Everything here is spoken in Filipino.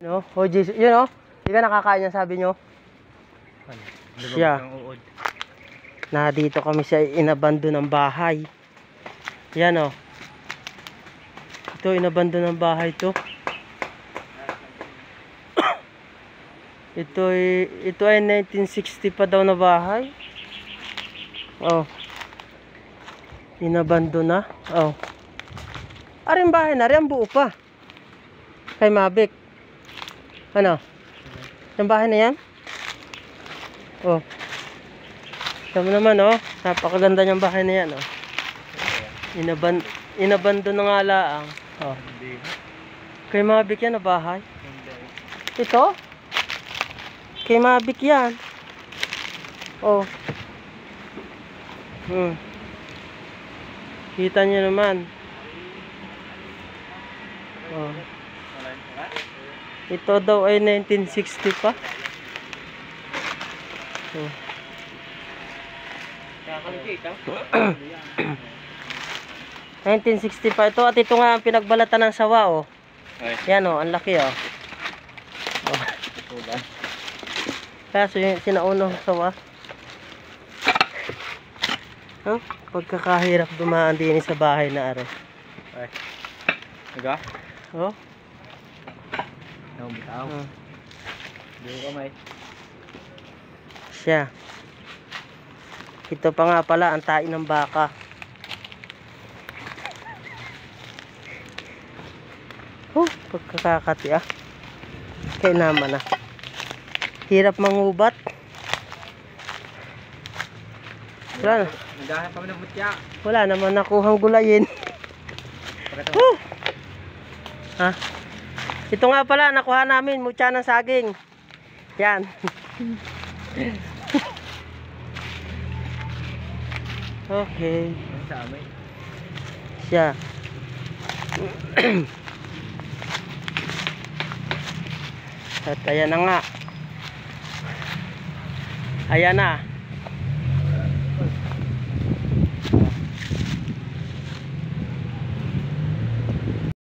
No? Oh, Jesus. Yun oh. Hindi ka nakakain yan, sabi nyo. Siya. Na dito kami sa inabando ng bahay. Yan oh. Ito, inabando ng bahay to. Ito ay 1960 pa daw na bahay. Oh. Inabando na. Oh. Aring bahay na rin, buo pa. Kay Mavic. Ano? Yung bahay na yan? Oh. Sabi naman oh, napakaganda niyang bahay na yan oh. Inabando na nga laang. Oh. Kay Mavic yan na bahay. Ito? Kay Mavic yan. Oh. Kita niyo naman. Oh. Ito daw ay 1960 pa. Oh. 1960 pa ito. At ito nga ang pinagbalatan ng sawa oh. Yan oh, ang laki oh. Oh. Kaso yung sinaunong sawa. Oh, pagkakahirap dumaan din sa bahay na are. Ay. Naga? Oh. Bitaw. Dito kamay. Siya. Ito pa nga pala ang tain ng baka. Oh, pagkakakati ah. Kaya naman ah. Hirap mangubat. Wala na. Naghahanap kami ng mutya. Wala naman nakuhang gulayin. Ha? Ito nga pala, nakuha namin mutya ng saging. Yan. Okay. Siya. At ayan na nga. Ayan na.